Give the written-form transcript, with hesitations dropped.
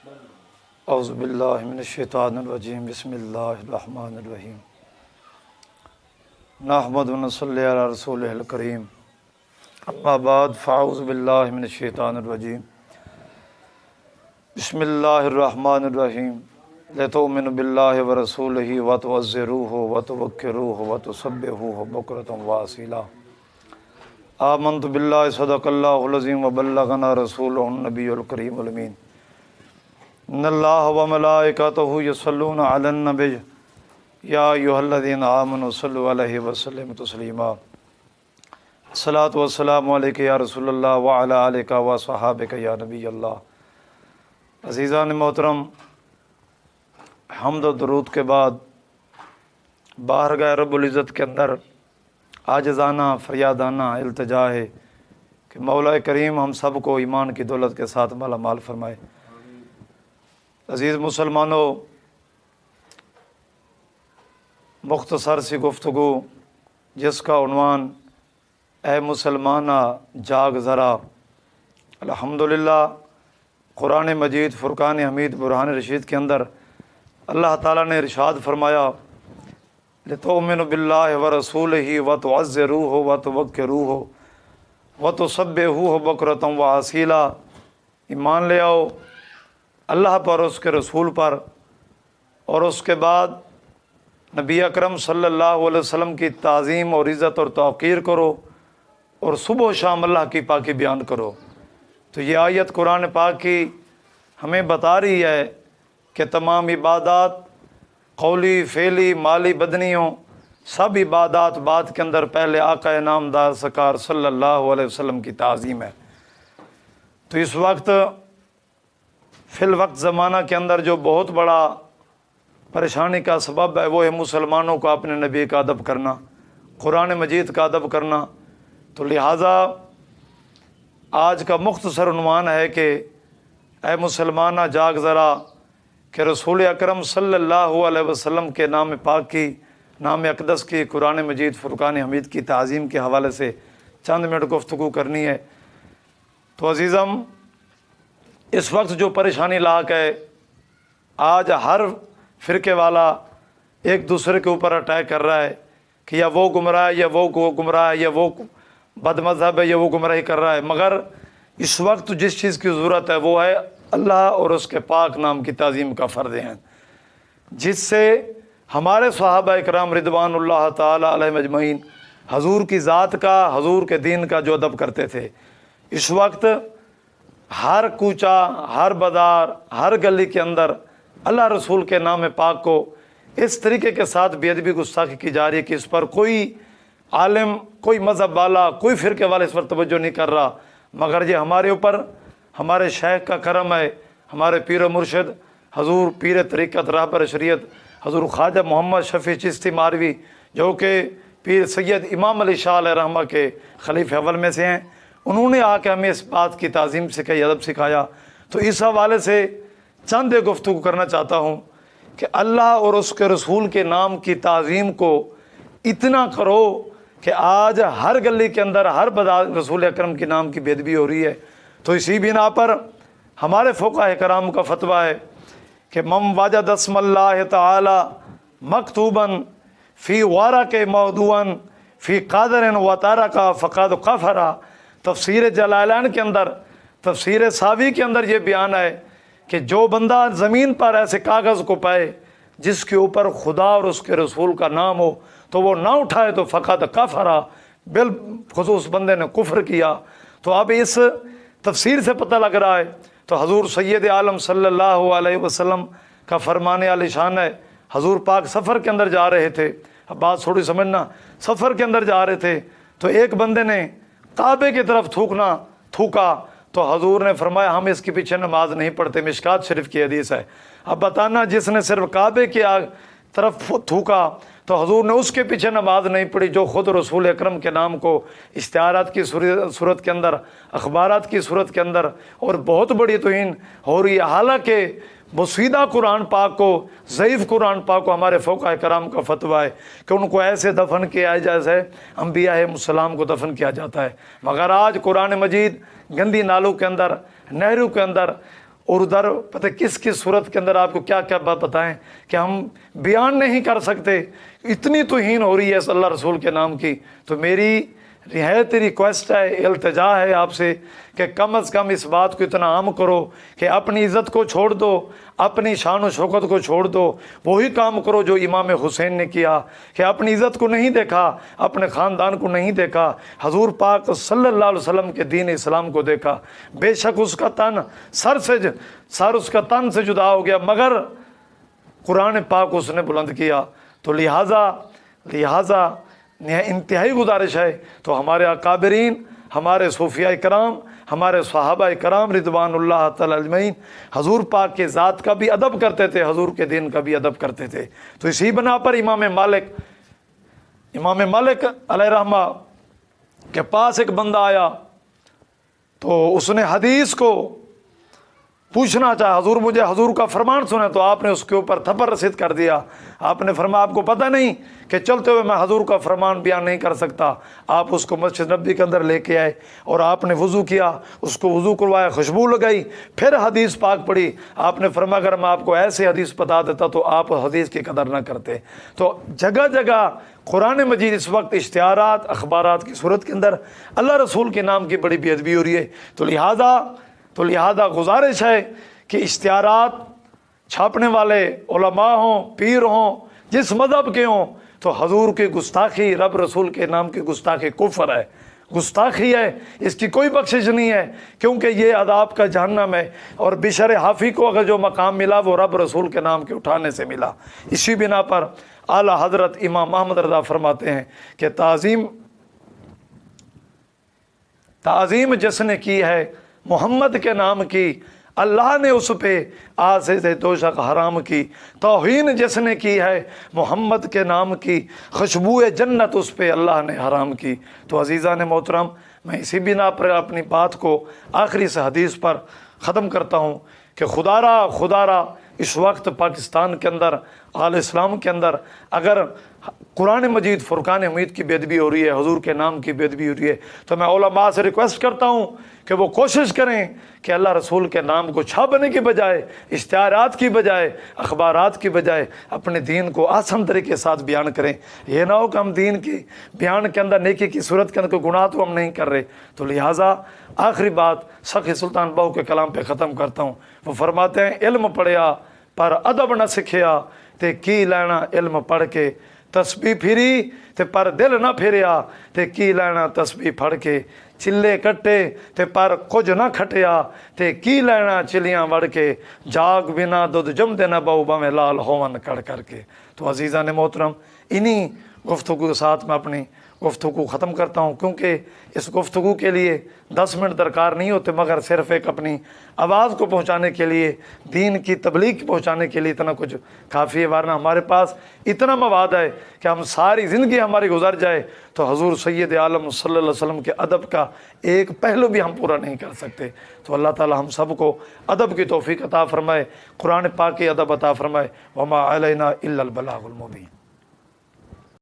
اعوذ باللہ من الشیطان الرجیم بسم اللہ الرحمن الرحیم نحمد و نصلی علی رسولہ الکریم اما بعد فاعوذ باللہ من الشیطان الرجیم بسم اللہ الرحمن الرحیم لتؤمنوا باللہ ورسولہ وتعزروہ وتوقروہ وتسبحوہ بکرۃ واصیلا آمنت باللہ صدق اللہ العظیم وبلغنا رسولہ النبی الکریم الامین ان اللہ وملائکتہ یصلون علی النبی یا ایھا الذین آمنوا صلوا علیہ وسلموا تسلیما الصلاۃ والسلام علیک یا رسول اللہ وعلی آلک وصحابک یا نبی اللہ۔ عزیزان محترم، حمد و درود کے بعد بارگاہ رب العزت کے اندر عاجزانہ فریادانہ التجا ہے کہ مولا کریم ہم سب کو ایمان کی دولت کے ساتھ مالا مال فرمائے۔ عزیز مسلمانوں، مختصر سی گفتگو جس کا عنوان اے مسلمانہ جاگ ذرا۔ الحمدللہ قرآن مجید فرقان حمید برہان رشید کے اندر اللہ تعالیٰ نے ارشاد فرمایا لتؤمنوا باللہ ورسولہ وتعزروہ وتوقروہ وتسبحوہ بکرۃ واصیلا۔ ایمان لے آؤ اللہ پر، اس کے رسول پر، اور اس کے بعد نبی اکرم صلی اللہ علیہ وسلم کی تعظیم اور عزت اور توقیر کرو، اور صبح و شام اللہ کی پاکی بیان کرو۔ تو یہ آیت قرآن پاک کی ہمیں بتا رہی ہے کہ تمام عبادات قولی فعلی مالی بدنیوں سب عبادات بعد کے اندر پہلے آقا نامدار سرکار صلی اللہ علیہ وسلم کی تعظیم ہے۔ تو اس وقت فی الوقت زمانہ کے اندر جو بہت بڑا پریشانی کا سبب ہے وہ ہے مسلمانوں کو اپنے نبی کا ادب کرنا، قرآن مجید کا ادب کرنا۔ تو لہٰذا آج کا مختصر عنوان ہے کہ اے مسلمانہ جاگ ذرا، کہ رسول اکرم صلی اللہ علیہ وسلم کے نام پاک کی، نام اقدس کی، قرآن مجید فرقان حمید کی تعظیم کے حوالے سے چند منٹ گفتگو کرنی ہے۔ تو عزیزم، اس وقت جو پریشانی لاحق ہے، آج ہر فرقے والا ایک دوسرے کے اوپر اٹیک کر رہا ہے کہ یا وہ گمراہ ہے یا وہ گمراہ ہے، یا وہ بد مذہب ہے یا وہ گمراہی کر رہا ہے، مگر اس وقت جس چیز کی ضرورت ہے وہ ہے اللہ اور اس کے پاک نام کی تعظیم کا فرض ہے، جس سے ہمارے صحابہ اکرام رضوان اللہ تعالی علیہم اجمعین حضور کی ذات کا، حضور کے دین کا جو ادب کرتے تھے، اس وقت ہر کوچہ، ہر بازار، ہر گلی کے اندر اللہ رسول کے نام پاک کو اس طریقے کے ساتھ بے ادبی گستاخی کی جا رہی ہے کہ اس پر کوئی عالم، کوئی مذہب والا، کوئی فرقے والا اس پر توجہ نہیں کر رہا، مگر یہ ہمارے اوپر ہمارے شیخ کا کرم ہے، ہمارے پیر و مرشد حضور پیر طریقت رہبر شریعت حضور خواجہ محمد شفیع چشتی ماروی، جو کہ پیر سید امام علی شاہ علیہ رحمہ کے خلیفہ اول میں سے ہیں، انہوں نے آ کے ہمیں اس بات کی تعظیم سکھائی، ادب سکھایا۔ تو اس حوالے سے چند گفتگو کرنا چاہتا ہوں کہ اللہ اور اس کے رسول کے نام کی تعظیم کو اتنا کرو کہ آج ہر گلی کے اندر، ہر بازار رسول اکرم کے نام کی بے ادبی ہو رہی ہے۔ تو اسی بنا پر ہمارے فقہاء کرام کا فتویٰ ہے کہ من وجد اسم اللہ تعالی مکتوباً فی ورق موضوعاً فی قادر و ترک فقد کفر۔ تفسیر جلالین کے اندر، تفسیر ساوی کے اندر یہ بیان ہے کہ جو بندہ زمین پر ایسے کاغذ کو پائے جس کے اوپر خدا اور اس کے رسول کا نام ہو تو وہ نہ اٹھائے تو فقد کفر، بالخصوص بندے نے کفر کیا۔ تو اب اس تفسیر سے پتہ لگ رہا ہے، تو حضور سید عالم صلی اللہ علیہ وسلم کا فرمان عالی شان ہے، حضور پاک سفر کے اندر جا رہے تھے، اب بات تھوڑی سمجھنا، سفر کے اندر جا رہے تھے تو ایک بندے نے کعبے کی طرف تھوکا، تو حضور نے فرمایا ہم اس کے پیچھے نماز نہیں پڑھتے، مشکات شریف کی حدیث ہے۔ اب بتانا، جس نے صرف کعبے کی طرف تھوکا تو حضور نے اس کے پیچھے نماز نہیں پڑھی، جو خود رسول اکرم کے نام کو اشتہارات کی صورت کے اندر، اخبارات کی صورت کے اندر اور بہت بڑی توہین ہو رہی ہے۔ حالانکہ مسودہ قرآن پاک کو، ضعیف قرآن پاک کو ہمارے فقہاء کرام کا فتویٰ ہے کہ ان کو ایسے دفن کیا جیسے انبیاء السلام کو دفن کیا جاتا ہے، مگر آج قرآن مجید گندی نالوں کے اندر، نہروں کے اندر اور ادھر پتہ کس کس صورت کے اندر آپ کو کیا کیا بات بتائیں کہ ہم بیان نہیں کر سکتے، اتنی توہین ہو رہی ہے اس اللہ رسول کے نام کی۔ تو میری نہایت ریکویسٹ ہے، التجا ہے آپ سے کہ کم از کم اس بات کو اتنا عام کرو کہ اپنی عزت کو چھوڑ دو، اپنی شان و شوکت کو چھوڑ دو، وہی کام کرو جو امام حسین نے کیا کہ اپنی عزت کو نہیں دیکھا، اپنے خاندان کو نہیں دیکھا، حضور پاک صلی اللہ علیہ وسلم کے دین اسلام کو دیکھا۔ بے شک اس کا تن سر اس کا تن سے جدا ہو گیا، مگر قرآن پاک اس نے بلند کیا۔ تو لہٰذا انتہائی گزارش ہے، تو ہمارے اکابرین، ہمارے صوفیاء کرام، ہمارے صحابہ کرام رضوان اللہ تعالی اجمعین حضور پاک کے ذات کا بھی ادب کرتے تھے، حضور کے دین کا بھی ادب کرتے تھے۔ تو اسی بنا پر امام مالک علیہ رحمہ کے پاس ایک بندہ آیا، تو اس نے حدیث کو پوچھنا چاہا، حضور مجھے حضور کا فرمان سنا، تو آپ نے اس کے اوپر تھپڑ رسید کر دیا۔ آپ نے فرمایا آپ کو پتہ نہیں کہ چلتے ہوئے میں حضور کا فرمان بیان نہیں کر سکتا۔ آپ اس کو مسجد نبی کے اندر لے کے آئے اور آپ نے وضو کیا، اس کو وضو کروایا، خوشبو لگائی، پھر حدیث پاک پڑھی۔ آپ نے فرمایا اگر میں آپ کو ایسے حدیث بتا دیتا تو آپ حدیث کی قدر نہ کرتے۔ تو جگہ جگہ قرآن مجید اس وقت اشتہارات، اخبارات کی صورت کے اندر اللہ رسول کے نام کی بڑی بے ادبی ہو رہی ہے۔ تو لہذا گزارش ہے کہ اشتہارات چھاپنے والے علماء ہوں، پیر ہوں، جس مذہب کے ہوں، تو حضور کی گستاخی، رب رسول کے نام کی گستاخی کفر ہے، گستاخی ہے، اس کی کوئی بخشش نہیں ہے، کیونکہ یہ عذاب کا جہنم ہے۔ اور بشر حافی کو اگر جو مقام ملا وہ رب رسول کے نام کے اٹھانے سے ملا۔ اسی بنا پر اعلیٰ حضرت امام محمد رضا فرماتے ہیں کہ تعظیم جس نے کی ہے محمد کے نام کی، اللہ نے اس پہ آتش دوزخ حرام کی۔ توہین جس نے کی ہے محمد کے نام کی، خوشبو جنت اس پہ اللہ نے حرام کی۔ تو عزیزان محترم، میں اسی بنا پر اپنی بات کو آخری سے حدیث پر ختم کرتا ہوں کہ خدا را اس وقت پاکستان کے اندر، عالم اسلام کے اندر اگر قرآن مجید فرقان حمید کی بے ادبی ہو رہی ہے، حضور کے نام کی بے ادبی ہو رہی ہے، تو میں علماء سے ریکویسٹ کرتا ہوں کہ وہ کوشش کریں کہ اللہ رسول کے نام کو چھاپنے کی بجائے، اشتہارات کی بجائے، اخبارات کی بجائے اپنے دین کو آسان طریقے کے ساتھ بیان کریں۔ یہ نہ ہو کہ ہم دین کی بیان کے اندر، نیکی کی صورت کے اندر کوئی گناہ تو ہم نہیں کر رہے۔ تو لہٰذا آخری بات سخی سلطان بہو کے کلام پہ ختم کرتا ہوں۔ وہ فرماتے ہیں علم پڑھیا پر ادب نہ سکھیا، تے کی لینا علم پڑھ کے، تسبیح پھری تے پر دل نہ پھریا، تے کی لینا تسبیح پڑھ کے، چلے کٹے تے پر کچھ نہ کھٹیا، تے کی لینا چلیاں وڑ کے، جاگ بنا دودھ جم دینا بہو باویں لال ہون کڑ کر کے۔ تو عزیزان محترم، انہی گفتگو کے ساتھ میں اپنی گفتگو ختم کرتا ہوں، کیونکہ اس گفتگو کے لیے 10 منٹ درکار نہیں ہوتے، مگر صرف ایک اپنی آواز کو پہنچانے کے لیے، دین کی تبلیغ پہنچانے کے لیے اتنا کچھ کافی ہے۔ ورنہ ہمارے پاس اتنا مواد ہے کہ ہم ساری زندگی ہماری گزر جائے تو حضور سید عالم صلی اللہ علیہ وسلم کے ادب کا ایک پہلو بھی ہم پورا نہیں کر سکتے۔ تو اللہ تعالی ہم سب کو ادب کی توفیق عطا فرمائے، قرآن پاک کی ادب عطا فرمائے۔ وما علینا الا البلاغ المبین۔